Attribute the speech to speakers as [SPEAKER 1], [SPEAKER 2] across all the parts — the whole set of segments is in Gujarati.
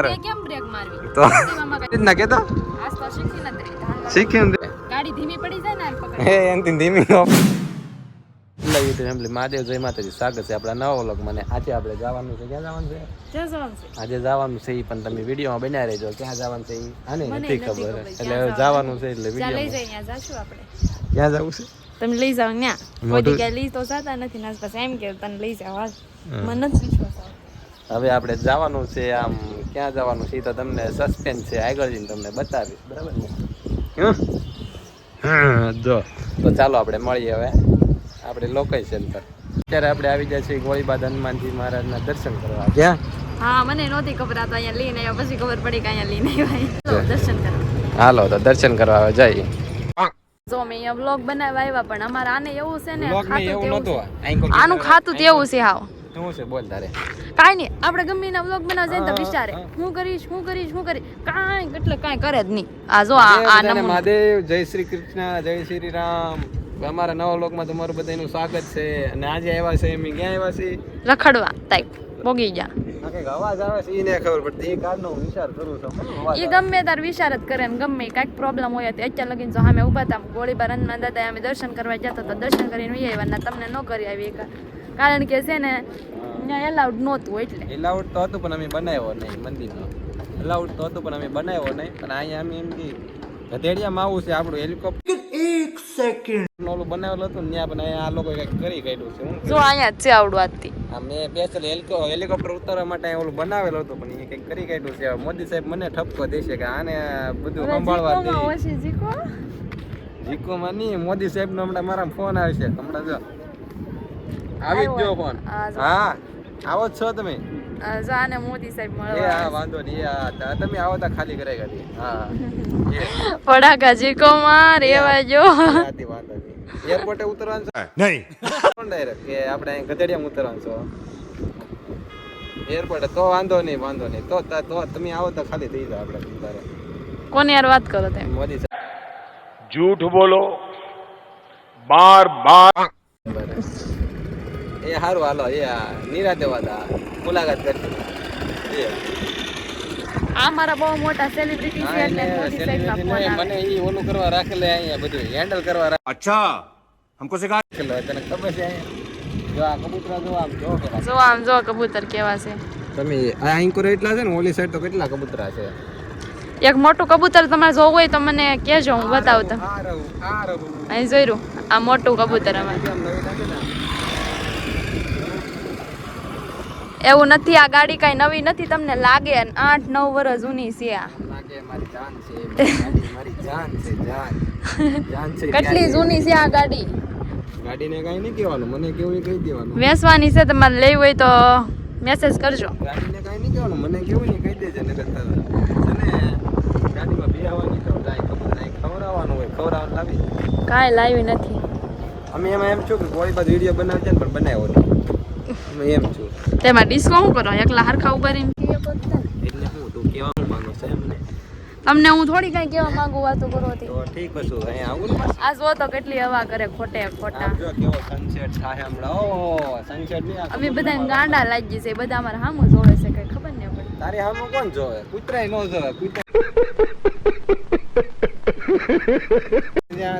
[SPEAKER 1] કેમ બ્રેક મારવી
[SPEAKER 2] તો ના કે તો
[SPEAKER 1] આજ તો શીખી નથી
[SPEAKER 2] શીખ્યું
[SPEAKER 1] ગાડી ધીમી પડી જાય ને આમ પકડ
[SPEAKER 2] હે એનથી ધીમી નો લાવી તો એમ મહાદેવ જય માતાજી સ્વાગત છે આપણા નવા વ્લોગ મને આજે આપણે જવાનું છે ક્યાં જવાનું છે આજે જવાનું છે ઈ પણ તમે વિડીયોમાં બનાવી રહેજો ક્યાં જવાનું છે ઈ આને નથી ખબર એટલે જવાનું છે એટલે વિડીયો
[SPEAKER 1] લઈ જાય ત્યાં જાશું આપણે
[SPEAKER 2] ક્યાં જવું છે
[SPEAKER 1] તમે લઈ જાવ ન્યા કોઈ કે લઈ તો જાતા નથી નાસ બસ એમ કે તને લઈ જાવ હાલ મને નથી વિશ્વાસ આવતો
[SPEAKER 2] હવે આપણે જવાનું છે આમ ક્યાં જવાનું છે તો તમને સસ્પેન્સ છે આગળ જઈને તમને બતાવીશ બરાબર ને જો તો ચાલો આપણે મળીએ હવે આપણે લોકેશન પર અત્યારે આપણે આવી જાય છે ગોળીબાદ હનુમાનજી મહારાજના દર્શન કરવા ક્યાં
[SPEAKER 1] હા મને નહોતી ખબર આ તો અહીંયા લઈને આવ્યા પછી ખબર પડી કે અહીંયા લઈને આવ્યા દર્શન કરવા
[SPEAKER 2] હાલો તો દર્શન કરવા હવે જઈએ
[SPEAKER 1] જો મેં અહીંયા વ્લોગ બનાવવા આવ્યા પણ અમારે આને એવું છે ને
[SPEAKER 2] વ્લોગ મે એવું નતો
[SPEAKER 1] આનું ખાતું તેવું છે હાવ
[SPEAKER 2] શું છે બોલ તારે
[SPEAKER 1] કાઈ નહીં આપણે ગમે એના વ્લોગ બનાવ જાય તો વિચારે હું કરીશ કાઈ એટલે કાઈ કરે જ નહીં આ જો આ નમૂનો
[SPEAKER 2] મહાદેવ જય શ્રી કૃષ્ણ જય શ્રી રામ અમારા નવા વ્લોગમાં તમારું બધાનું સ્વાગત છે અને આજે આવ્યા છે એમ ક્યાં આવ્યા છે
[SPEAKER 1] રખડવા ટાઈપ બોગી જા
[SPEAKER 2] કઈક અવાજ આવે છે એને ખબર પડતી એ કારનો હું વિચાર કરું છું
[SPEAKER 1] એ ગમે તાર વિચાર જ કરે ને ગમે કાંઈક પ્રોબ્લેમ હોય તો અત્યારે લગીને જો સામે ઊભા હતા ગોળીબાર હનુમાન દાદા અમે દર્શન કરવા જતા તો દર્શન કરીને વહી આવ્યા ને તમને ન કરી આવી કારણ કે છે ને અહીંયા એલાઉડ નહોતું એટલે
[SPEAKER 2] એલાઉડ તો હતું પણ અમે બનાવ્યો નહીં મંદિરનો એલાઉડ તો હતું પણ અમે બનાવ્યો નહીં પણ અહીંયા અમે એમ કે ગધેડિયામાં આવું છે આપણું હેલિકોપ્ટર 1 સેકન્ડ ઓલું બનાવેલું હતું ને ત્યાં પણ અહીંયા આ લોકો કંઈક કરી કાઢ્યું છે હું
[SPEAKER 1] જો અહીંયા જ છે આવડું આજથી
[SPEAKER 2] આ મેં સ્પેશિયલ હેલિકોપ્ટર ઉતારવા માટે ઓલું બનાવેલું હતું પણ એ કંઈક કરી કાઢ્યું છે મોદી સાહેબ મને ઠપકો દેશે કે આને બધું સંભાળવા દે જીકોમાં નહીં મોદી સાહેબ નો હમણાં મારા ફોન આવશે હમણાં જો આવી જ જો ફોન હા આવો જ છો તમે
[SPEAKER 1] જો આને મોદી સાહેબ
[SPEAKER 2] એ હા વાંધો નહીં આ તમે આવો તા ખાલી કરે ગાડી હા
[SPEAKER 1] પડાકા જીકોમાં રેવા જો
[SPEAKER 2] વાંધો નહીં એરપોર્ટે ઉતરવાનું છે નહીં ડાયરેક્ટ કે આપણે અહીં ગધેડિયામાં ઉતરવાનું છો એરપોર્ટે તો વાંધો નહીં તો તમે આવો તો ખાલી થઈ જાવ આપણે તારે
[SPEAKER 1] કોની યાર વાત કરો તમે
[SPEAKER 2] મોદી સાહેબ
[SPEAKER 3] झूठ बोलो बार बार
[SPEAKER 2] એ હારું હાલો એ નિરાતે વાદા મુલાકાત કરજો
[SPEAKER 1] આ મારા બહુ મોટા સેલિબ્રિટી છે એટલે મોદી સાહેબના ફોન આવે
[SPEAKER 2] મને ઈ ઓલું કરવા રાખેલે અહીંયા બધું હેન્ડલ કરવા
[SPEAKER 3] अच्छा हमको सिखा
[SPEAKER 2] રાખેલો તને ખબર છે અહીંયા જો આ કબૂતરા જો આમ જો પેલા
[SPEAKER 1] જો આમ જો કબૂતર કેવા છે
[SPEAKER 2] તમે આ આંકોર એટલા છે ને ઓલી સાઈડ તો કેટલા કબૂતરા છે
[SPEAKER 1] એક મોટું કબૂતર તમારે જોવું હોય તો મને કહેજો હું બતાવું તો
[SPEAKER 2] આ રહું
[SPEAKER 1] અહીં જોયું આ મોટું કબૂતર અમારે
[SPEAKER 2] કેમ નવી નાખે ને
[SPEAKER 1] એવું નથી આ ગાડી કઈ નવી નથી તમને લાગે 8-9 વર્ષ જૂની છે આ
[SPEAKER 2] લાગે મારી જાન છે મારી જાન છે જાન છે
[SPEAKER 1] કેટલી જૂની છે આ ગાડી
[SPEAKER 2] ગાડીને કઈ નહીં કહેવાનું મને કેવું એ કહી દેવાનું
[SPEAKER 1] વેચવાની છે તમારે લેવી હોય તો મેસેજ કરજો
[SPEAKER 2] ગાડીને કઈ નહીં કહેવાનું મને કેવું નહીં કહી દેજે ને કરતા છે ને ગાડીમાં બેહવાની તો જાય ખવડાવવાનું હોય ખવડાવવાનું લાવી
[SPEAKER 1] કાંઈ લાવી નથી
[SPEAKER 2] અમે એમાં એમ છું કે કોઈ બાદ વિડીયો બનાવે છે ને પણ બનાવ્યો નહીં અમે એમ છું
[SPEAKER 1] તેમાં ડિસ્કો શું કરો એકલા હરખા ઉભા રહીને
[SPEAKER 2] એટલે હું તું કેવા હું માંગો છે મને
[SPEAKER 1] તમને હું થોડી કઈ કેવા માંગુ વાતો કરો હતી
[SPEAKER 2] તો ઠીક હતું અહીંયા આવું ને
[SPEAKER 1] આ જો તો કેટલી હવા કરે ખોટા
[SPEAKER 2] જો કેવો સનસેટ થાય હમણાં ઓ સનસેટ નહીં
[SPEAKER 1] અમે બધા ગાંડા લાગી છે બધા અમારે સામું જોવે છે કઈ ખબર નહીં પડે
[SPEAKER 2] તારી સામું કોણ જોવે કૂતરાય ન જોવે કૂતરા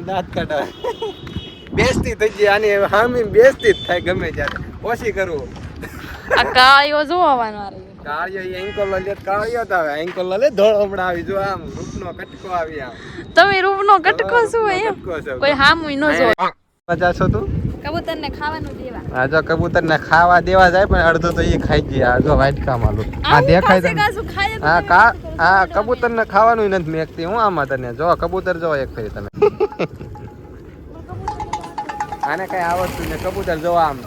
[SPEAKER 2] દાંત કાઢા બેસતી થઈ જાય આની હામી બેસતી જ થાય ગમે ત્યારે ઓછી કરવું
[SPEAKER 1] આ કાળીઓ જોવાનો આ રહ્યો
[SPEAKER 2] કાળિયો એ એન્કલ લે કાળિયો તો આવે એન્કલ લે ધોળ હમણાં આવી જો આમ રૂપનો કટકો આવી આમ
[SPEAKER 1] તમે રૂપનો કટકો શું એમ
[SPEAKER 2] કટકો છે
[SPEAKER 1] કોઈ હામું ન જોવે
[SPEAKER 2] મજા છો તું
[SPEAKER 1] કબૂતરને ખાવાનું દેવા
[SPEAKER 2] આ જો કબૂતર ને ખાવા દેવા જાય પણ અડધો તો એ ખાઈ ગયા આ જો વાટકા માલું આ દેખાય તને હા કબૂતર ને ખાવાનું નથી મેકતી હું આમાં તને જો કબૂતર જો એક ફરી તમે આને કઈ આવડતું ને કબૂતર જો આમ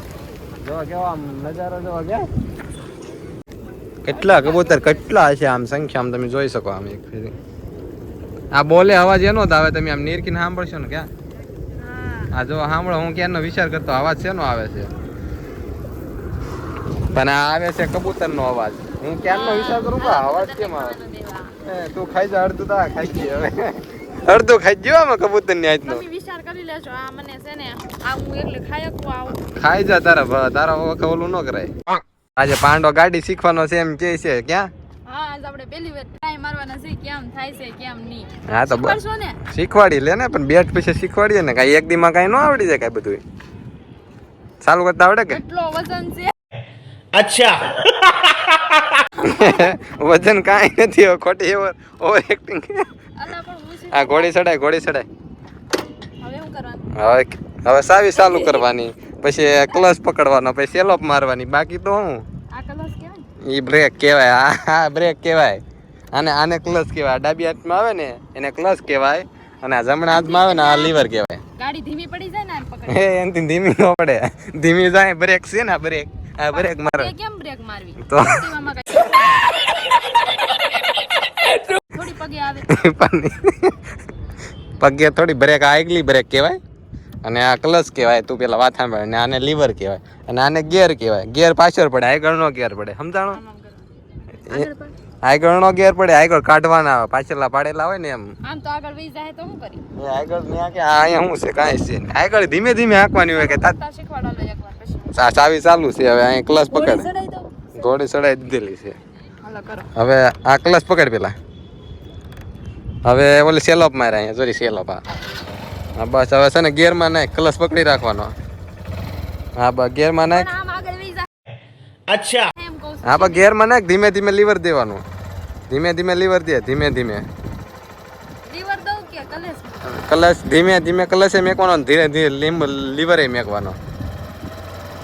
[SPEAKER 2] જો કેવો આમ નજારો જો કે કેટલા કબૂતર કેટલા હશે આમ સંખ્યા તમે જોઈ શકો આમ એક ફેરી આ બોલે અવાજ એનો જ આવે તમે આમ નીરકીને સાંભળશો ને ક્યાં આ જો સાંભળો હું ક્યાંનો વિચાર કરતો અવાજ શેનો આવે છે પણ આ આવે છે કબૂતરનો અવાજ હું ક્યાંનો વિચાર કરું કે અવાજ કેમ આવે તું ખાઈ જા અડધું તો ખાઈ ગઈ હવે અડધું ખાઈ ગયો આમાં કબૂતર ની આજનો
[SPEAKER 1] વિચાર કરી લેજો આ મને છે ને આ હું એટલે ખાઈ શકું આવું
[SPEAKER 2] ખાઈ જા તારા વખત ઓલું ન કરાય આજે પાંડો ગાડી શીખવાનો છે એમ કે છે ક્યાં
[SPEAKER 1] હા આજ આપણે પહેલી વાર ટ્રાય મારવાના છે કેમ થાય છે કેમ નહીં.
[SPEAKER 2] હા તો
[SPEAKER 1] કરશો ને
[SPEAKER 2] શીખવાડી લે ને પણ બેટ પછી શીખવાડીએ ને કાંઈ એક દીમાં કાંઈ ન આવડી જાય કાંઈ બધું ચાલુ કરતા આવડે કે
[SPEAKER 1] કેટલો વજન છે.
[SPEAKER 3] अच्छा
[SPEAKER 2] વજન કાંઈ નથી હવે ખોટી ઓવર એક્ટિંગ
[SPEAKER 1] અલા પણ હું છે
[SPEAKER 2] આ ઘોડી ચડાય
[SPEAKER 1] હવે શું કરવાનું.
[SPEAKER 2] હવે સાવી ચાલુ કરવાની પછી ક્લચ પકડવાનો પછી સેલોપ મારવાની બાકી તો હું
[SPEAKER 1] આ કલર્સ કેવાય
[SPEAKER 2] ઈ બ્રેક કહેવાય આ બ્રેક કહેવાય આને ક્લચ કહેવાય ડાબી હાથમાં આવે ને એને ક્લચ કહેવાય અને આ જમણા હાથમાં આવે ને આ લીવર કહેવાય
[SPEAKER 1] ગાડી ધીમી પડી જાય ને આને પકડ
[SPEAKER 2] હે એનથી ધીમી ન પડે ધીમી જાય બ્રેક છે ને બ્રેક આ બ્રેક મારે
[SPEAKER 1] એ કેમ બ્રેક મારવી
[SPEAKER 2] તો
[SPEAKER 1] એક્ટિવામાં કાંઈ થોડી પગે આવે
[SPEAKER 2] પગે થોડી બ્રેક આગલી બ્રેક કહેવાય અને આ ક્લચ કહેવાય તું પેલા વાત સાંભળે અને આને લીવર કહેવાય અને આને ગિયર કહેવાય ગિયર પાછળ પડે આગળનો ગિયર પડે સમજાણો
[SPEAKER 1] આમ આગળ પણ
[SPEAKER 2] આગળનો ગિયર પડે આગળ કાઢવાના આવે પાછળના પાડેલા હોય ને એમ
[SPEAKER 1] આમ તો આગળ વહી જાય તો શું કરી
[SPEAKER 2] એ આગળ ન્યા કે આ અહીંયા શું છે કાંઈ છે નહીં. આગળ ધીમે ધીમે હાંકવાની હોય કે
[SPEAKER 1] તા શીખવાડો એકવાર પછી
[SPEAKER 2] ચાવી ચાલુ છે હવે અહીંયા ક્લચ
[SPEAKER 1] ગોળી
[SPEAKER 2] પકડ
[SPEAKER 1] ચડાઈ દો
[SPEAKER 2] ઘોડી ચડાઈ દીધેલી છે
[SPEAKER 1] હાલો કરો
[SPEAKER 2] હવે આ ક્લચ પકડ પેલા હવે ઓલી સેલોપ મારે અહીંયા જોરી સેલોપ હા બસ હવે છે ને ગિયરમાં નાખ ક્લચ પકડી રાખવાનો હા બસ ગિયરમાં નાખ
[SPEAKER 1] પણ આમ આગળ વહી જાય
[SPEAKER 3] अच्छा
[SPEAKER 1] એમ કહું છું.
[SPEAKER 2] હા બસ ગિયરમાં નાખ ધીમે ધીમે લીવર દેવાનું ધીમે ધીમે લીવર દે ધીમે ધીમે
[SPEAKER 1] લીવર દઉં કે કલેશ
[SPEAKER 2] ક્લચ ધીમે ધીમે ક્લચે મેકવાનો ને ધીરે ધીરે લીવરે મેકવાનો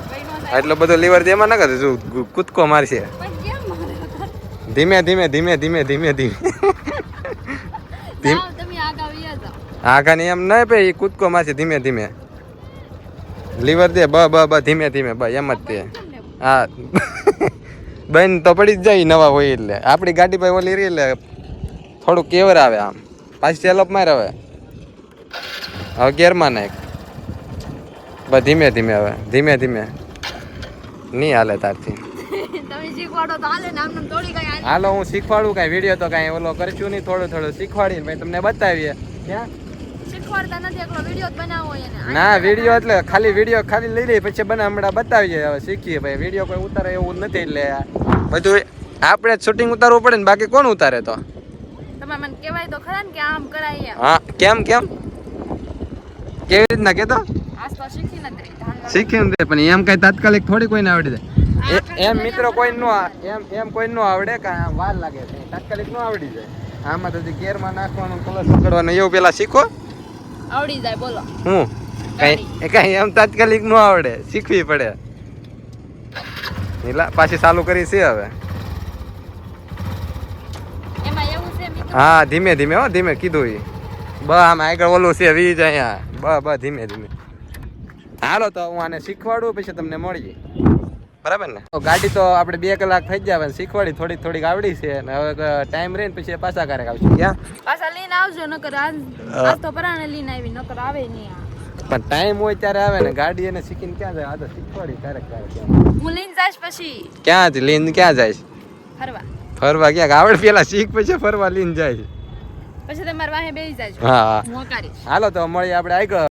[SPEAKER 1] વહી નો જાય
[SPEAKER 2] એટલો બધો લીવર દેમાં ના કરે જો કૂદકો મારશે
[SPEAKER 1] પણ કેમ મારે
[SPEAKER 2] ધીમે ધીમે ધીમે ધીમે ધીમે ધીમે
[SPEAKER 1] જાઓ તમે આગળ વહી જાઓ
[SPEAKER 2] આગાની એમ નહીં ભાઈ એ કૂદકો મારશે ધીમે ધીમે લીવર દે બ ધીમે ધીમે બ એમ જ તે
[SPEAKER 1] કેમ લેવું
[SPEAKER 2] હા બેન તો પડી જ જાય નવા હોય એટલે આપણી ગાડી ભાઈ ઓલી રહી એટલે થોડુંક કેવર આવે આમ પાછી સેલોપ માર હવે ગેરમાં નાખ બસ ધીમે ધીમે હવે ધીમે ધીમે નહીં હાલે તારથી
[SPEAKER 1] તમે શીખવાડો તો હાલે ને આમને થોડી કઈ
[SPEAKER 2] હાલો હું શીખવાડું કાંઈ વિડીયો તો કાંઈ ઓલો કરશું નહીં થોડું થોડું શીખવાડીને ભાઈ તમને બતાવીએ ક્યાં
[SPEAKER 1] શીખવાડતા નથી એકલો વિડીયો જ બનાવવો હોય એને
[SPEAKER 2] ના વિડીયો એટલે ખાલી વિડીયો ખાલી લઈ લઈએ પછી હમણાં બતાવીએ હવે શીખીએ ભાઈ વિડીયો કોઈ ઉતારે એવું નથી એટલે બધું આપણે જ શૂટિંગ ઉતારવું પડે ને બાકી કોણ ઉતારે તો
[SPEAKER 1] તમે મને કહેવાય તો ખરા ને કે આમ કરાય એમ
[SPEAKER 2] હા કેમ કેવી રીતના કેતો
[SPEAKER 1] આજ તો શીખી નથી રહી
[SPEAKER 2] શીખ્યું ને પણ એમ કઈ તાત્કાલિક થોડી કોઈને આવડી જાય એમ મિત્રો કોઈ નો એમ કોઈ નો આવડે કે વાર લાગે છે તાત્કાલિક નો આવડી જાય આમાં તો ગેરમાં નાખવાનું ક્લચ પકડવાનું એવું પેલા શીખો
[SPEAKER 1] આવડી જાય બોલો
[SPEAKER 2] હું કઈ એમ તાત્કાલિક નો આવડે શીખવી પડે નીલા પાછી ચાલુ કરી છે હવે
[SPEAKER 1] એમાં એવું છે મિત્રો
[SPEAKER 2] હા ધીમે ધીમે હો ધીમે કીધું ઈ આમ આગળ ઓલું છે વી જાય અહીંયા ધીમે ધીમે હાલો તો હું આને શીખવાડું પછી તમને મળીએ બરાબર ને તો ગાડી તો આપણે 2 કલાક થઈ જાય શીખવાડી થોડીક આવડી છે અને હવે ટાઈમ રહે ને પછી પાછા ક્યારેક આવશું ક્યાં
[SPEAKER 1] પાછા લઈને આવજો નકર આજ તો પરાણે લઈને આવી નકર આવે નહીં આ
[SPEAKER 2] પણ ટાઈમ હોય ત્યારે આવે ને ગાડી એને શીખીને ક્યાં જાય આ તો શીખવાડી ક્યારેક
[SPEAKER 1] હું લઈને જાઈશ પછી
[SPEAKER 2] ક્યાં જ લઈને ક્યાં જાય ફરવા ક્યાંક આવડે પેલા શીખ પછી ફરવા લઈને જાય
[SPEAKER 1] પછી તમારે વાહે બેસી જાજો
[SPEAKER 2] હા
[SPEAKER 1] હું કરીશ
[SPEAKER 2] હાલો તો મળીએ આપણે આગળ